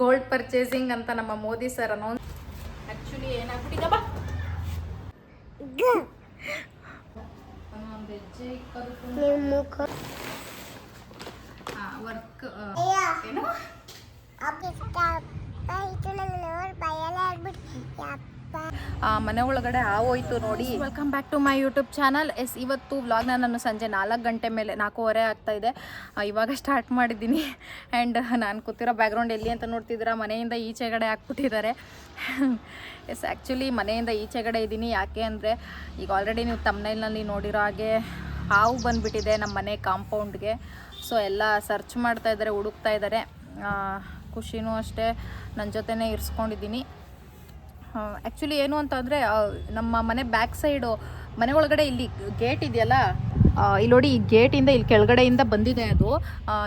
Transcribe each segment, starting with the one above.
Gold purchasing ಅಂತ ನಮ್ಮ Modi sir announce. Actually ಏನಾಗ್ಬಿಟ್ಟಿದಪ್ಪ ವರ್ಕ್ ಏನು ಮನೆ ಒಳಗಡೆ ಆಗೋಯ್ತು ನೋಡಿ. Welcome back to my YouTube channel. ಇವತ್ತು ವ್ಲಾಗ್ನ ನಾನು ಸಂಜೆ 4 ಗಂಟೆ ಮೇಲೆ 4:15 ಆಗ್ತಾ ಇದೆ. ಇವಾಗ ಸ್ಟಾರ್ಟ್ ಮಾಡಿದ್ದೀನಿ. ಆ್ಯಂಡ್ ನಾನು ಕೂತಿರೋ ಬ್ಯಾಕ್ಗ್ರೌಂಡ್ ಎಲ್ಲಿ ಅಂತ ನೋಡ್ತಿದ್ದೀರಾ, ಮನೆಯಿಂದ ಈಚೆಗಡೆ ಹಾಕ್ಬಿಟ್ಟಿದ್ದಾರೆ. ಆ್ಯಕ್ಚುಲಿ ಮನೆಯಿಂದ ಈಚೆಗಡೆ ಇದ್ದೀನಿ. ಯಾಕೆ ಅಂದರೆ ಈಗ ಆಲ್ರೆಡಿ ನೀವು ತಮ್ನೈಲ್ನಲ್ಲಿ ನೋಡಿರೋ ಹಾಗೆ ಹಾವು ಬಂದುಬಿಟ್ಟಿದೆ ನಮ್ಮ ಮನೆ ಕಾಂಪೌಂಡ್ಗೆ. ಸೊ ಎಲ್ಲ ಸರ್ಚ್ ಮಾಡ್ತಾ ಇದ್ದಾರೆ, ಹುಡುಕ್ತಾ ಇದ್ದಾರೆ. ಖುಷಿನೂ ಅಷ್ಟೇ ನನ್ನ ಜೊತೆನೇ ಇರಿಸ್ಕೊಂಡಿದ್ದೀನಿ. ಆ್ಯಕ್ಚುಲಿ ಏನು ಅಂತಂದರೆ ನಮ್ಮ ಮನೆ ಬ್ಯಾಕ್ ಸೈಡು ಮನೆ ಒಳಗಡೆ ಇಲ್ಲಿ ಗೇಟ್ ಇದೆಯಲ್ಲ, ಇಲ್ಲಿ ನೋಡಿ, ಈ ಗೇಟಿಂದ ಇಲ್ಲಿ ಕೆಳಗಡೆಯಿಂದ ಬಂದಿದೆ ಅದು.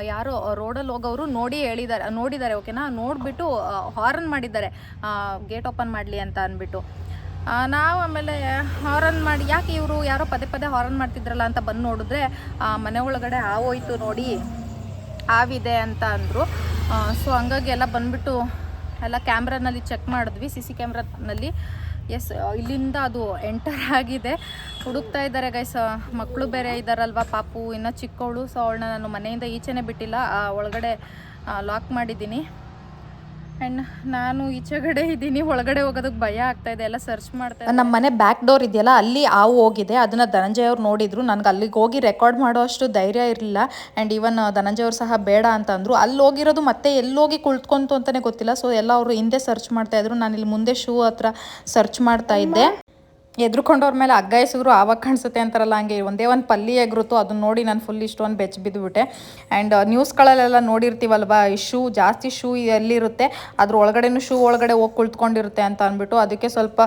ಯಾರೋ ರೋಡಲ್ಲಿ ಹೋಗೋರು ನೋಡಿದ್ದಾರೆ ಓಕೆನಾ. ನೋಡಿಬಿಟ್ಟು ಹಾರನ್ ಮಾಡಿದ್ದಾರೆ, ಗೇಟ್ ಓಪನ್ ಮಾಡಲಿ ಅಂತ ಅಂದ್ಬಿಟ್ಟು. ನಾವು ಆಮೇಲೆ ಹಾರನ್ ಮಾಡಿ, ಯಾಕೆ ಇವರು ಯಾರೋ ಪದೇ ಪದೇ ಹಾರನ್ ಮಾಡ್ತಿದ್ರಲ್ಲ ಅಂತ ಬಂದು ನೋಡಿದ್ರೆ ಮನೆ ಒಳಗಡೆ ಹಾವೋಯ್ತು ನೋಡಿ, ಹಾವಿದೆ ಅಂತ ಅಂದರು. ಸೊ ಹಂಗಾಗಿ ಎಲ್ಲ ಬಂದುಬಿಟ್ಟು ಎಲ್ಲ ಕ್ಯಾಮ್ರಾನಲ್ಲಿ ಚೆಕ್ ಮಾಡಿದ್ವಿ, CC ಕ್ಯಾಮ್ರಾನಲ್ಲಿ. ಎಸ್, ಇಲ್ಲಿಂದ ಅದು ಎಂಟರ್ ಆಗಿದೆ. ಹುಡುಕ್ತಾ ಇದ್ದಾರೆ ಗೈಸ್. ಮಕ್ಕಳು ಬೇರೆ ಇದ್ದಾರಲ್ವ, ಪಾಪು ಇನ್ನೂ ಚಿಕ್ಕವಳು. ಸೊ ಅವಳನ್ನ ನಾನು ಮನೆಯಿಂದ ಈಚೆನೇ ಬಿಟ್ಟಿಲ್ಲ, ಒಳಗಡೆ ಲಾಕ್ ಮಾಡಿದ್ದೀನಿ. ಆ್ಯಂಡ್ ನಾನು ಈಚೆಗಡೆ ಇದ್ದೀನಿ, ಒಳಗಡೆ ಹೋಗೋದಕ್ಕೆ ಭಯ ಆಗ್ತಾಯಿದೆ. ಎಲ್ಲ ಸರ್ಚ್ ಮಾಡ್ತಾ ನಮ್ಮ ಮನೆ ಬ್ಯಾಕ್ ಡೋರ್ ಇದೆಯಲ್ಲ, ಅಲ್ಲಿ ಹಾವು ಹೋಗಿದೆ. ಅದನ್ನು ಧನಂಜಯ ಅವ್ರು ನೋಡಿದ್ರು. ನನಗೆ ಅಲ್ಲಿಗೆ ಹೋಗಿ ರೆಕಾರ್ಡ್ ಮಾಡೋ ಅಷ್ಟು ಧೈರ್ಯ ಇರಲಿಲ್ಲ. ಆ್ಯಂಡ್ ಈವನ್ ಧನಂಜಯ ಅವ್ರು ಸಹ ಬೇಡ ಅಂತಂದರು. ಅಲ್ಲಿ ಹೋಗಿರೋದು ಮತ್ತೆ ಎಲ್ಲೋಗಿ ಕುಳಿತ್ಕೊಂತು ಅಂತಲೇ ಗೊತ್ತಿಲ್ಲ. ಸೊ ಎಲ್ಲ ಅವರು ಹಿಂದೆ ಸರ್ಚ್ ಮಾಡ್ತಾಯಿದ್ರು, ನಾನು ಇಲ್ಲಿ ಮುಂದೆ ಶೂ ಹತ್ರ ಸರ್ಚ್ ಮಾಡ್ತಾ ಇದ್ದೆ. ಎದ್ರುಕೊಂಡವ್ರ ಮೇಲೆ ಹಗ್ಗ ಎಸೆದ್ರು ಆವಾಗ ಕಾಣಿಸುತ್ತೆ ಅಂತಾರಲ್ಲ, ಹಂಗೆ ಒಂದೇ ಒಂದು ಪಲ್ಲಿ ಎಗ್ರುತ್ತು. ಅದನ್ನ ನೋಡಿ ನಾನು ಫುಲ್ ಇಷ್ಟೊಂದು ಬೆಚ್ಚ ಬಿದ್ದುಬಿಟ್ಟೆ. ಆ್ಯಂಡ್ ನ್ಯೂಸ್ಗಳಲ್ಲೆಲ್ಲ ನೋಡಿರ್ತೀವಲ್ವ, ಈ ಶೂ ಎಲ್ಲಿರುತ್ತೆ ಅದ್ರ ಒಳಗಡೆನೂ ಶೂ ಒಳಗಡೆ ಹೋಗಿ ಕುಳಿತ್ಕೊಂಡಿರುತ್ತೆ ಅಂತ ಅಂದ್ಬಿಟ್ಟು, ಅದಕ್ಕೆ ಸ್ವಲ್ಪ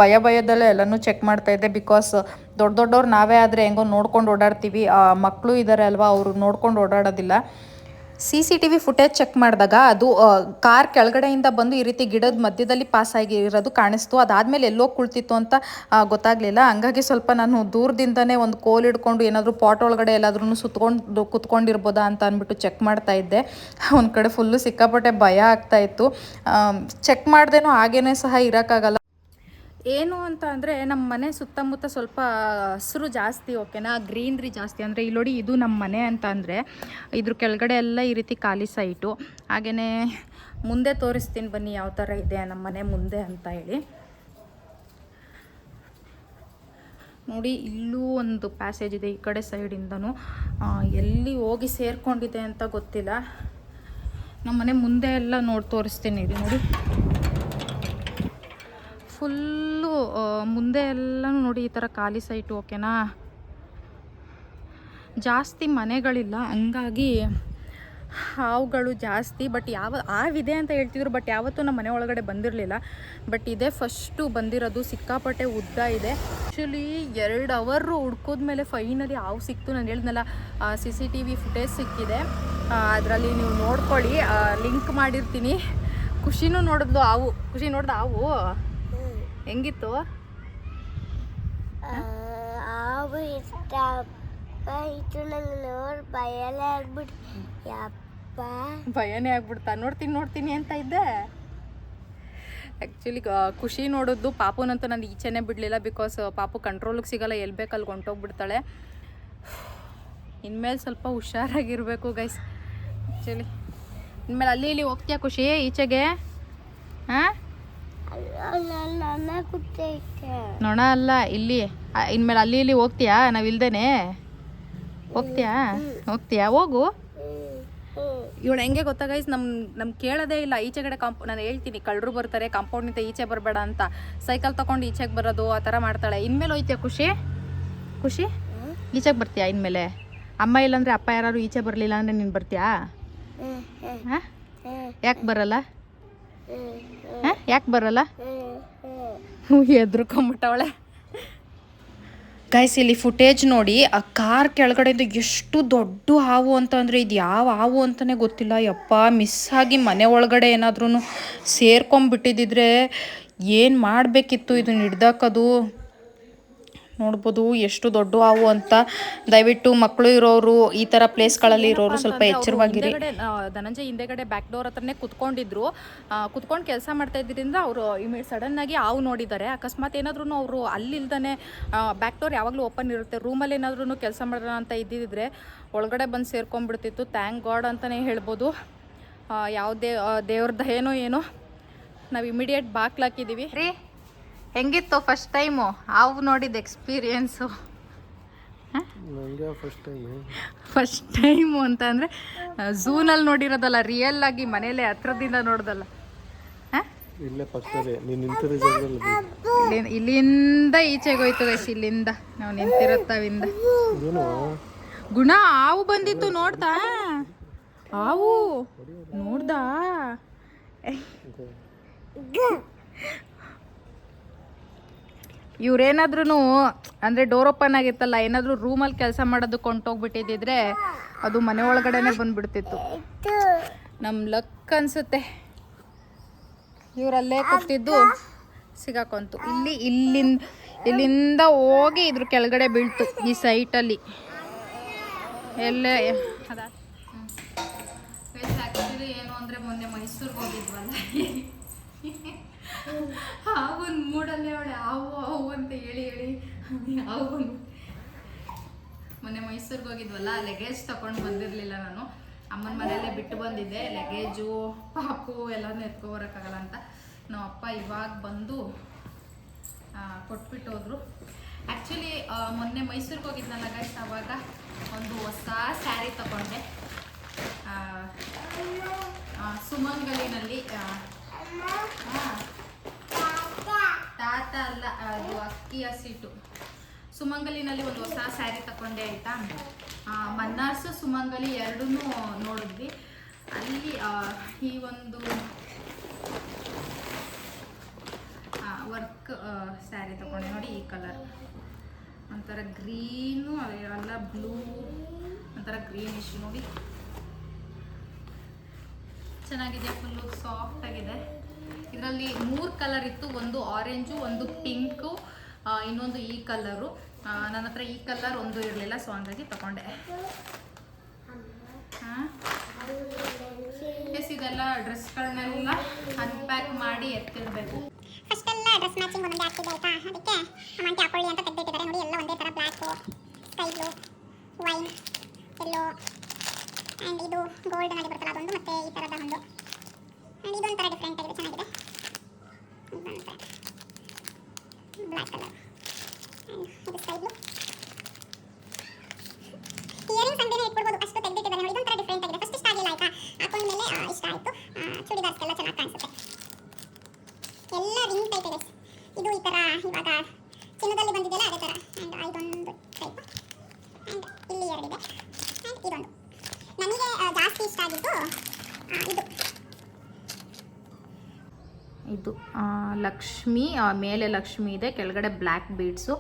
ಭಯದಲ್ಲೇ ಎಲ್ಲನೂ ಚೆಕ್ ಮಾಡ್ತಾಯಿದ್ದೆ. ಬಿಕಾಸ್ ದೊಡ್ಡವ್ರು ನಾವೇ ಆದರೆ ಹೆಂಗೋ ನೋಡ್ಕೊಂಡು ಓಡಾಡ್ತೀವಿ, ಮಕ್ಕಳು ಇದ್ದಾರೆ ಅಲ್ವಾ, ಅವರು ನೋಡ್ಕೊಂಡು ಓಡಾಡೋದಿಲ್ಲ. CCTV ಫುಟೇಜ್ ಚೆಕ್ ಮಾಡಿದಾಗ ಅದು ಕಾರ್ ಕೆಳಗಡೆಯಿಂದ ಬಂದು ಈ ರೀತಿ ಗಿಡದ ಮಧ್ಯದಲ್ಲಿ ಪಾಸ್ ಆಗಿರೋದು ಕಾಣಿಸ್ತು. ಅದಾದಮೇಲೆ ಎಲ್ಲೋ ಕುಳಿತಿತ್ತು ಅಂತ ಗೊತ್ತಾಗಲಿಲ್ಲ. ಹಂಗಾಗಿ ಸ್ವಲ್ಪ ನಾನು ದೂರದಿಂದನೇ ಒಂದು ಕೋಲ್ ಹಿಡ್ಕೊಂಡು ಏನಾದರೂ ಪಾಟ್ ಒಳಗಡೆ ಎಲ್ಲಾದ್ರೂ ಸುತ್ಕೊಂಡು ಕುತ್ಕೊಂಡಿರ್ಬೋದಾ ಅಂತ ಅಂದ್ಬಿಟ್ಟು ಚೆಕ್ ಮಾಡ್ತಾ ಇದ್ದೆ. ಒಂದು ಕಡೆ ಫುಲ್ಲು ಸಿಕ್ಕಾಪಟ್ಟೆ ಭಯ ಆಗ್ತಾಯಿತ್ತು. ಚೆಕ್ ಮಾಡ್ದೇನೋ ಹಾಗೇನೇ ಸಹ ಇರೋಕ್ಕಾಗಲ್ಲ. ಏನು ಅಂತ ಅಂದರೆ ನಮ್ಮ ಮನೆ ಸುತ್ತಮುತ್ತ ಸ್ವಲ್ಪ ಹಸಿರು ಜಾಸ್ತಿ ಓಕೆನಾ, ಗ್ರೀನ್ರಿ ಜಾಸ್ತಿ. ಅಂದರೆ ಇಲ್ಲಿ ನೋಡಿ, ಇದು ನಮ್ಮ ಮನೆ ಅಂತ ಅಂದರೆ ಇದ್ರ ಕೆಳಗಡೆ ಎಲ್ಲ ಈ ರೀತಿ ಖಾಲಿ ಸೈಟು. ಹಾಗೆಯೇ ಮುಂದೆ ತೋರಿಸ್ತೀನಿ ಬನ್ನಿ ಯಾವ ಥರ ಇದೆ ನಮ್ಮ ಮನೆ ಮುಂದೆ ಅಂತ ಹೇಳಿ. ನೋಡಿ, ಇಲ್ಲೂ ಒಂದು ಪ್ಯಾಸೇಜ್ ಇದೆ ಈ ಕಡೆ ಸೈಡಿಂದನೂ. ಎಲ್ಲಿ ಹೋಗಿ ಸೇರಿಕೊಂಡಿದೆ ಅಂತ ಗೊತ್ತಿಲ್ಲ. ನಮ್ಮ ಮನೆ ಮುಂದೆ ಎಲ್ಲ ತೋರಿಸ್ತೀನಿ ಇದು ನೋಡಿ. ಫುಲ್ಲು ಮುಂದೆ ಎಲ್ಲನೂ ನೋಡಿ ಈ ಥರ ಖಾಲಿ ಸೈಟು ಓಕೆನಾ. ಜಾಸ್ತಿ ಮನೆಗಳಿಲ್ಲ, ಹಂಗಾಗಿ ಹಾವುಗಳು ಜಾಸ್ತಿ. ಬಟ್ ಹಾವಿದೆ ಅಂತ ಹೇಳ್ತಿದ್ರು, ಬಟ್ ಯಾವತ್ತೂ ನಮ್ಮ ಮನೆ ಒಳಗಡೆ ಬಂದಿರಲಿಲ್ಲ. ಬಟ್ ಇದೇ ಫಸ್ಟು ಬಂದಿರೋದು. ಸಿಕ್ಕಾಪಟ್ಟೆ ಉದ್ದ ಇದೆ. ಆ್ಯಕ್ಚುಲಿ 2 ಅವರು ಹುಡ್ಕೋದ್ಮೇಲೆ ಫೈನಲಿ ಹಾವು ಸಿಕ್ತು. ನಾನು ಹೇಳಿದ್ನಲ್ಲ, CCTV ಫುಟೇಜ್ ಸಿಕ್ಕಿದೆ, ಅದರಲ್ಲಿ ನೀವು ನೋಡ್ಕೊಳ್ಳಿ, ಲಿಂಕ್ ಮಾಡಿರ್ತೀನಿ. ಖುಷಿನೂ ನೋಡಿದ್ಲು ಹಾವು. ಖುಷಿ ನೋಡ್ದ ಹಾವು ಹೆಂಗಿತ್ತು? ಹಾವು ಇಷ್ಟ ಆಯಿತು ನಂಗೆ ನೋಡಿ ಭಯನೇ ಆಗ್ಬಿಡ್ತಾ. ನೋಡ್ತೀನಿ ಅಂತ ಇದ್ದೆ. ಆ್ಯಕ್ಚುಲಿ ಖುಷಿ ನೋಡೋದು, ಪಾಪುನಂತೂ ನಾನು ಈಚೆನೇ ಬಿಡಲಿಲ್ಲ. ಬಿಕಾಸ್ ಪಾಪು ಕಂಟ್ರೋಲಿಗೆ ಸಿಗಲ್ಲ, ಎಲ್ಲಿ ಬೇಕಲ್ಲಿ ಹೊಂಟೋಗ್ಬಿಡ್ತಾಳೆ. ಇನ್ಮೇಲೆ ಸ್ವಲ್ಪ ಹುಷಾರಾಗಿರಬೇಕು ಗೈಸ್. ಆ್ಯಕ್ಚುಲಿ ಇನ್ಮೇಲೆ ಅಲ್ಲಿ ಇಲ್ಲಿ ಹೋಗ್ತೀಯಾ ಖುಷಿ ಈಚೆಗೆ? ಹಾಂ, ನೊಣ ಅಲ್ಲ, ಇಲ್ಲಿ ಇನ್ಮೇಲೆ ಅಲ್ಲಿ ಇಲ್ಲಿ ಹೋಗ್ತೀಯಾ? ನಾವು ಇಲ್ದೇನೆ ಹೋಗ್ತೀಯಾ? ಹೋಗು. ಇವಳು ಹೆಂಗೆ ಗೊತ್ತಾ ಗೈಸ್, ನಮ್ಮ ಕೇಳೋದೇ ಇಲ್ಲ. ಈಚೆಗಡೆ ನಾನು ಹೇಳ್ತೀನಿ, ಕಳ್ಳರು ಬರ್ತಾರೆ, ಕಾಂಪೌಂಡ್ನಿಂದ ಈಚೆ ಬರಬೇಡ ಅಂತ. ಸೈಕಲ್ ತೊಗೊಂಡು ಈಚೆಗೆ ಬರೋದು ಆ ಥರ ಮಾಡ್ತಾಳೆ. ಇನ್ಮೇಲೆ ಹೋಯ್ತೀಯಾ ಖುಷಿ ಈಚೆಗೆ ಬರ್ತೀಯಾ ಇನ್ಮೇಲೆ? ಅಮ್ಮ ಇಲ್ಲಾಂದರೆ ಅಪ್ಪ ಯಾರು ಈಚೆ ಬರಲಿಲ್ಲ ಅಂದರೆ ನೀನು ಬರ್ತೀಯಾ? ಹಾಂ, ಯಾಕೆ ಬರಲ್ಲ? ಎದ್ರುಕೊಂಬಿಟ್ಟವಳೆ ಗೈಸ್. ಇಲ್ಲಿ ಫುಟೇಜ್ ನೋಡಿ, ಆ ಕಾರ್ ಕೆಳಗಡೆಯಿಂದ ಎಷ್ಟು ದೊಡ್ಡ ಹಾವು ಅಂತ ಅಂದರೆ, ಇದು ಯಾವ ಹಾವು ಅಂತಲೇ ಗೊತ್ತಿಲ್ಲ. ಯಪ್ಪ, ಮಿಸ್ ಆಗಿ ಮನೆ ಒಳಗಡೆ ಏನಾದ್ರೂ ಸೇರ್ಕೊಂಬಿಟ್ಟಿದ್ದಿದ್ರೆ ಏನು ಮಾಡಬೇಕಿತ್ತು ಇದನ್ನ ಹಿಡ್ದಾಕೋದು. ನೋಡ್ಬೋದು ಎಷ್ಟು ದೊಡ್ಡ ಹಾವು ಅಂತ. ದಯವಿಟ್ಟು ಮಕ್ಕಳು ಇರೋರು ಈ ಥರ ಪ್ಲೇಸ್ಗಳಲ್ಲಿ ಇರೋರು ಸ್ವಲ್ಪ ಎಚ್ಚರವಾಗಿರಿ. ಧನಂಜಯ್ ಹಿಂದೆಗಡೆ ಬ್ಯಾಕ್ ಡೋರ್ ಹತ್ರನೇ ಕುತ್ಕೊಂಡಿದ್ರು. ಕುತ್ಕೊಂಡು ಕೆಲಸ ಮಾಡ್ತಾ ಇದ್ರಿಂದ ಅವರು ಸಡನ್ನಾಗಿ ಹಾವು ನೋಡಿದ್ದಾರೆ. ಅಕಸ್ಮಾತ್ ಏನಾದ್ರೂ ಅವರು ಅಲ್ಲಿಲ್ದೇ ಬ್ಯಾಕ್ ಡೋರ್ ಯಾವಾಗಲೂ ಓಪನ್ ಇರುತ್ತೆ, ರೂಮಲ್ಲಿ ಏನಾದ್ರೂ ಕೆಲಸ ಮಾಡೋಣ ಅಂತ ಇದ್ದಿದ್ರೆ ಒಳಗಡೆ ಬಂದು ಸೇರ್ಕೊಂಡ್ಬಿಡ್ತಿತ್ತು. ಥ್ಯಾಂಕ್ ಗಾಡ್ ಅಂತಲೇ ಹೇಳ್ಬೋದು. ಯಾವುದೇ ದೇವ್ರದ್ದು ಏನೋ ನಾವು ಇಮಿಡಿಯೇಟ್ ಬಾಕ್ಲಾಕಿದ್ದೀವಿ ರೀ. ಹೆಂಗಿತ್ತು ಫಸ್ಟ್ ಟೈಮು ಹಾವು ನೋಡಿದ ಎಕ್ಸ್ಪೀರಿಯೆನ್ಸು? ಫಸ್ಟ್ ಟೈಮು ಅಂತ ಅಂದರೆ ಝೂನಲ್ಲಿ ನೋಡಿರೋದಲ್ಲ, ರಿಯಲ್ ಆಗಿ ಮನೇಲೆ ಹತ್ರದಿಂದ ನೋಡ್ದಲ್ಲ. ಇಲ್ಲಿಂದ ಈಚೆಗೆ ಹೋಯ್ತು ಗೈಸ್, ಇಲ್ಲಿಂದ ನಾವು ನಿಂತಿರುತ್ತವಿಂದ. ಗುಣ ಹಾವು ಬಂದಿತ್ತು ನೋಡ್ದಾ? ಹಾವು ನೋಡ್ದಾ? ಇವ್ರೇನಾದ್ರೂ ಅಂದರೆ ಡೋರ್ ಓಪನ್ ಆಗಿತ್ತಲ್ಲ, ಏನಾದರೂ ರೂಮಲ್ಲಿ ಕೆಲಸ ಮಾಡೋದಕ್ಕೆ ಹೊಂಟೋಗ್ಬಿಟ್ಟಿದ್ದಿದ್ರೆ ಅದು ಮನೆ ಒಳಗಡೆನೆ ಬಂದ್ಬಿಡ್ತಿತ್ತು. ನಮ್ಮ ಲಕ್ ಅನ್ಸುತ್ತೆ. ಇವರಲ್ಲೇ ಕೂತಿದ್ದು ಸಿಗಾಕೊಂತು. ಇಲ್ಲಿಂದ ಹೋಗಿ ಇದ್ರ ಕೆಳಗಡೆ ಬೀಳ್ತು ಈ ಸೈಟಲ್ಲಿ ಎಲ್ಲೇ. ಆ್ಯಕ್ಚುಲಿ ಏನು ಅಂದರೆ ಮೊನ್ನೆ ಮೈಸೂರಿಗೆ ಹೋಗಿದ್ವಲ್ಲ, ಹಾವೊಂದು ಮೂಡಲ್ಲೇ ಅವಳೆ ಹಾವು ಅಂತ ಹೇಳಿ ಹಾವು ಬಂದು. ಮೊನ್ನೆ ಮೈಸೂರಿಗೆ ಹೋಗಿದ್ವಲ್ಲ, ಲಗೇಜ್ ತಗೊಂಡು ಬಂದಿರಲಿಲ್ಲ ನಾನು. ಅಮ್ಮನ ಮನೆಯಲ್ಲೇ ಬಿಟ್ಟು ಬಂದಿದ್ದೆ ಲಗೇಜು, ಪಾಪು ಎಲ್ಲನೂ ಎತ್ಕೊಬರೋಕ್ಕಾಗಲ್ಲ ಅಂತ. ನಮ್ಮ ಅಪ್ಪ ಇವಾಗ ಬಂದು ಕೊಟ್ಬಿಟ್ಟು ಹೋದ್ರು. ಆ್ಯಕ್ಚುಲಿ ಮೊನ್ನೆ ಮೈಸೂರಿಗೆ ಹೋಗಿದ್ನಲ್ಲ ಗೈಸ್, ಆವಾಗ ಒಂದು ಹೊಸ ಸ್ಯಾರಿ ತಗೊಂಡೆ ಸುಮಂಗಲಿನಲ್ಲಿ. ತಾತ ಅಲ್ಲ, ಅದು ಅಕ್ಕಿಯ ಸೀಟು. ಸುಮಂಗಲಿನಲ್ಲಿ ಒಂದು ಹೊಸ ಸ್ಯಾರಿ ತಗೊಂಡೆ ಆಯಿತಾ. ಮನ್ನಾರ್ಸು ಸುಮಂಗಲಿ ಎರಡೂ ನೋಡಿದ್ವಿ. ಅಲ್ಲಿ ಈ ಒಂದು ವರ್ಕ್ ಸ್ಯಾರಿ ತಗೊಂಡೆ ನೋಡಿ. ಈ ಕಲರ್ ಒಂಥರ ಗ್ರೀನು ಅಲ್ಲ ಬ್ಲೂ, ಒಂಥರ ಗ್ರೀನಿಶ್ ನೋಡಿ, ಚೆನ್ನಾಗಿದೆ. ಫುಲ್ಲು ಸಾಫ್ಟ್ ಆಗಿದೆ. ಇದರಲ್ಲಿ 3 ಕಲರ್ ಇತ್ತು. ಒಂದು ಆರೆಂಜು, ಒಂದು ಪಿಂಕು, ಇನ್ನೊಂದು ಈ ಕಲರು. ನನ್ನ ಹತ್ರ ಈ ಕಲರ್ ಒಂದು ಇರಲಿಲ್ಲ, ಸೊ ಹಂಗಾಗಿ ತಗೊಂಡೆ. ಎಸ್, ಇದೆಲ್ಲ ಡ್ರೆಸ್ಗಳನ್ನೆಲ್ಲ ಅನ್ಪ್ಯಾಕ್ ಮಾಡಿ ಎತ್ತಿಡಬೇಕು. ಫಸ್ಟ್ ಎಲ್ಲ ಡ್ರೆಸ್ ಮ್ಯಾಚಿಂಗ್ ಒಂದೊಂದೇ ಆಗ್ತಿದೆ ಆಯ್ತಾ, ಅದಕ್ಕೆ ಅಮ್ಮಂಟಿ ಹಾಕೊಳ್ಳಿ ಅಂತ ತೆಗೆದಿಟ್ಟಿದ್ದಾರೆ ನೋಡಿ. ಎಲ್ಲ ಒಂದೇ ಥರ black, sky blue, wine, yellow and ಇದು ಗೋಲ್ಡ್ ನಲ್ಲಿ ಬರ್ತಲ್ಲ ಅದೊಂದು, ಮತ್ತು ಈ ಥರದ ಒಂದು. ಆ್ಯಂಡ್ ಇದೊಂಥರ ಡಿಫ್ರೆಂಟ್ ಆಗಿದೆ, ಚೆನ್ನಾಗಿದೆ. ಬ್ಲ್ಯಾಕ್ ಕಲರ್ ಆ್ಯಂಡ್ ಇದು ಸ್ಕೈ ಬ್ಲೂ. ಇಯರಿಂಗ್ಸ್ ಅಂದೇನೆ ಇಟ್ಬಿಡ್ಬೋದು, ಅಷ್ಟು ತೆಗೆದಿಟ್ಟಿದ್ದಾರೆ ನೋಡಿ. ಇದೊಂಥರ ಡಿಫ್ರೆಂಟ್ ಆಗಿದೆ. ಫಸ್ಟ್ ಇಷ್ಟ ಆಗಿಲ್ಲ ಆಯಿತಾ, ಹಾಕೊಂಡ್ಮೇಲೆ ಇಷ್ಟ ಆಯಿತು. ಚೂಡಿದಾರ್ಸ್ಗೆಲ್ಲ ಚೆನ್ನಾಗಿ ಕಾಣಿಸುತ್ತೆ. ಎಲ್ಲ ರಿಂಗ್ ಟೈಪ್ ಇದೆ. ಇದು ಈ ಥರ ಇವಾಗ ಚಿನ್ನದಲ್ಲಿ ಬಂದಿದೆಯಲ್ಲ ಅದೇ ಥರ. ಆ್ಯಂಡ್ ಇದೊಂದು ಟೈಪ್, ಆ್ಯಂಡ್ ಇಲ್ಲಿ ಎರಡಿದೆ, ಆ್ಯಂಡ್ ಇದೊಂದು. ನನಗೆ ಜಾಸ್ತಿ ಇಷ್ಟ ಆಗಿದ್ದು ಇದು ಲಕ್ಷ್ಮಿ, ಮೇಲೆ ಲಕ್ಷ್ಮಿ ಇದೆ, ಕೆಳಗಡೆ ಬ್ಲ್ಯಾಕ್ ಬೀಡ್ಸು.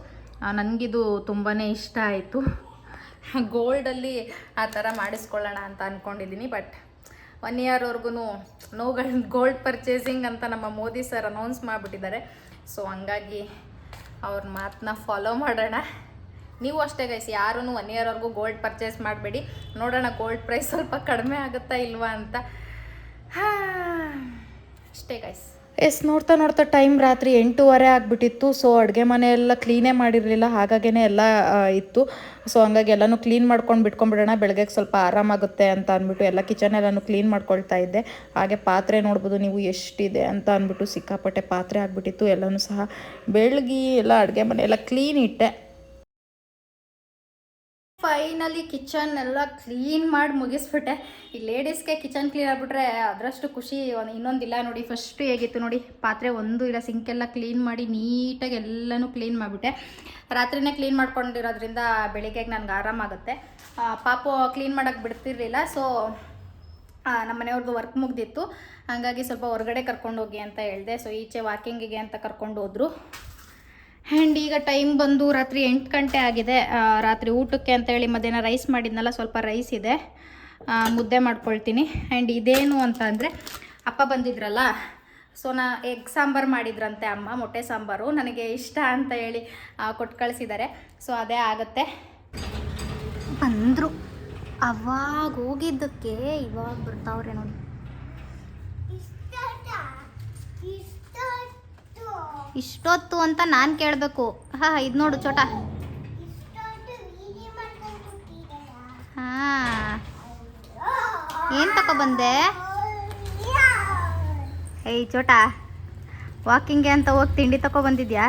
ನನಗಿದು ತುಂಬಾ ಇಷ್ಟ ಆಯಿತು. ಗೋಲ್ಡಲ್ಲಿ ಆ ಥರ ಮಾಡಿಸ್ಕೊಳ್ಳೋಣ ಅಂತ ಅಂದ್ಕೊಂಡಿದ್ದೀನಿ. ಬಟ್ 1 ಇಯರ್ವರೆಗೂ ಗೋಲ್ಡ್ ಪರ್ಚೇಸಿಂಗ್ ಅಂತ ನಮ್ಮ ಮೋದಿ ಸರ್ ಅನೌನ್ಸ್ ಮಾಡಿಬಿಟ್ಟಿದ್ದಾರೆ. ಸೊ ಹಂಗಾಗಿ ಅವ್ರ ಮಾತನ್ನ ಫಾಲೋ ಮಾಡೋಣ. ನೀವು ಅಷ್ಟೇ ಗೈಸ್, ಯಾರೂ 1 ಇಯರ್ವರೆಗೂ ಗೋಲ್ಡ್ ಪರ್ಚೇಸ್ ಮಾಡಬೇಡಿ. ನೋಡೋಣ ಗೋಲ್ಡ್ ಪ್ರೈಸ್ ಸ್ವಲ್ಪ ಕಡಿಮೆ ಆಗುತ್ತಾ ಇಲ್ವಾ ಅಂತ. ಅಷ್ಟೇ ಗೈಸ್. ಎಸ್, ನೋಡ್ತಾ ನೋಡ್ತಾ ಟೈಮ್ ರಾತ್ರಿ 8:30 ಆಗಿಬಿಟ್ಟಿತ್ತು. ಸೊ ಅಡುಗೆ ಮನೆಯೆಲ್ಲ ಕ್ಲೀನೇ ಮಾಡಿರಲಿಲ್ಲ, ಹಾಗಾಗೇ ಎಲ್ಲ ಇತ್ತು. ಸೊ ಹಂಗಾಗಿ ಎಲ್ಲನೂ ಕ್ಲೀನ್ ಮಾಡ್ಕೊಂಡು ಬಿಟ್ಕೊಂಡ್ಬಿಡೋಣ, ಬೆಳಗ್ಗೆ ಸ್ವಲ್ಪ ಆರಾಮಾಗುತ್ತೆ ಅಂತ ಅಂದ್ಬಿಟ್ಟು ಎಲ್ಲ ಕಿಚನ್ ಎಲ್ಲನೂ ಕ್ಲೀನ್ ಮಾಡ್ಕೊಳ್ತಾ ಇದ್ದೆ. ಹಾಗೆ ಪಾತ್ರೆ ನೋಡ್ಬೋದು ನೀವು ಎಷ್ಟಿದೆ ಅಂತ ಅಂದ್ಬಿಟ್ಟು, ಸಿಕ್ಕಾಪಟ್ಟೆ ಪಾತ್ರೆ ಆಗಿಬಿಟ್ಟಿತ್ತು. ಎಲ್ಲನೂ ಸಹ ಬೆಳಗ್ಗೆ ಎಲ್ಲ ಅಡುಗೆ ಮನೆ ಎಲ್ಲ ಕ್ಲೀನ್ ಇಟ್ಟೆ. ಫೈನಲಿ ಕಿಚನ್ ಎಲ್ಲ ಕ್ಲೀನ್ ಮಾಡಿ ಮುಗಿಸ್ಬಿಟ್ಟೆ. ಈ ಲೇಡೀಸ್ಗೆ ಕಿಚನ್ ಕ್ಲೀನ್ ಆಗಿಬಿಟ್ರೆ ಅದರಷ್ಟು ಖುಷಿ ಇನ್ನೊಂದಿಲ್ಲ ನೋಡಿ. ಫಸ್ಟು ಹೇಗಿತ್ತು ನೋಡಿ, ಪಾತ್ರೆ ಒಂದು ಇಲ್ಲ, ಸಿಂಕೆಲ್ಲ ಕ್ಲೀನ್ ಮಾಡಿ ನೀಟಾಗಿ ಎಲ್ಲನೂ ಕ್ಲೀನ್ ಮಾಡಿಬಿಟ್ಟೆ. ರಾತ್ರಿನೇ ಕ್ಲೀನ್ ಮಾಡ್ಕೊಂಡಿರೋದ್ರಿಂದ ಬೆಳಿಗ್ಗೆಗೆ ನನಗೆ ಆರಾಮಾಗುತ್ತೆ. ಪಾಪು ಕ್ಲೀನ್ ಮಾಡೋಕ್ಕೆ ಬಿಡ್ತಿರ್ಲಿಲ್ಲ. ಸೊ ನಮ್ಮ ಮನೆಯವ್ರದ್ದು ವರ್ಕ್ ಮುಗ್ದಿತ್ತು, ಹಾಗಾಗಿ ಸ್ವಲ್ಪ ಹೊರಗಡೆ ಕರ್ಕೊಂಡೋಗಿ ಅಂತ ಹೇಳಿದೆ. ಸೊ ಈಚೆ ವಾಕಿಂಗಿಗೆ ಅಂತ ಕರ್ಕೊಂಡು ಹೋದರು. ಆ್ಯಂಡ್ ಈಗ ಟೈಮ್ ಬಂದು ರಾತ್ರಿ 8 ಗಂಟೆ ಆಗಿದೆ. ರಾತ್ರಿ ಊಟಕ್ಕೆ ಅಂತೇಳಿ ಮಧ್ಯಾಹ್ನ ರೈಸ್ ಮಾಡಿದ್ನಲ್ಲ, ಸ್ವಲ್ಪ ರೈಸ್ ಇದೆ, ಮುದ್ದೆ ಮಾಡ್ಕೊಳ್ತೀನಿ. ಆ್ಯಂಡ್ ಇದೇನು ಅಂತ ಅಂದರೆ, ಅಪ್ಪ ಬಂದಿದ್ರಲ್ಲ, ಸೊ ಎಗ್ ಸಾಂಬಾರು ಮಾಡಿದ್ರಂತೆ ಅಮ್ಮ, ಮೊಟ್ಟೆ ಸಾಂಬಾರು ನನಗೆ ಇಷ್ಟ ಅಂತ ಹೇಳಿ ಕೊಟ್ಟು ಕಳಿಸಿದ್ದಾರೆ. ಸೊ ಅದೇ ಆಗುತ್ತೆ. ಬಂದರು ಅವಾಗ ಹೋಗಿದ್ದಕ್ಕೆ ಇವಾಗ ಬರ್ತಾವ್ರೆ ನೋಡಿ. ಇಷ್ಟೊತ್ತು ಅಂತ ನಾನು ಕೇಳಬೇಕು. ಹಾಂ ಇದು ನೋಡು ಚೋಟ. ಹಾಂ ಏನು ತಗೊಬಂದೆ? ಏಯ್ ಚೋಟ, ವಾಕಿಂಗ್ಗೆ ಅಂತ ಹೋಗಿ ತಿಂಡಿ ತಗೊಬಂದಿದ್ಯಾ?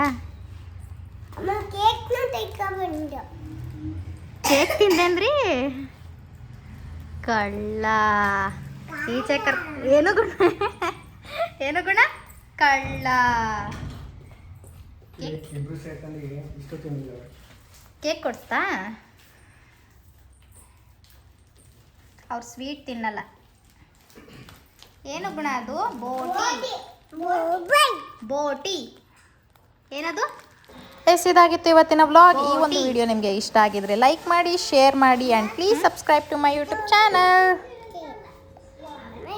ಕೇಕ್ ತಿಂದೇನ್ರಿ? ಕಳ್ಳ. ಈಚೆ ಏನು ಗುಣ? ಏನು ಗುಣ? ಕಳ್ಳ. ಕೇಕ್ ಕೊಡ್ತಾ? ಅವ್ರು ಸ್ವೀಟ್ ತಿನ್ನಲ್ಲ. ಏನು ಗುಣ ಅದು? ಬೋಟಿ. ಏನದು? ಇದಾಗಿತ್ತು ಇವತ್ತಿನ ವ್ಲಾಗ್. ಈ ಒಂದು ವಿಡಿಯೋ ನಿಮಗೆ ಇಷ್ಟ ಆಗಿದ್ರೆ ಲೈಕ್ ಮಾಡಿ, ಶೇರ್ ಮಾಡಿ and please subscribe to my YouTube channel.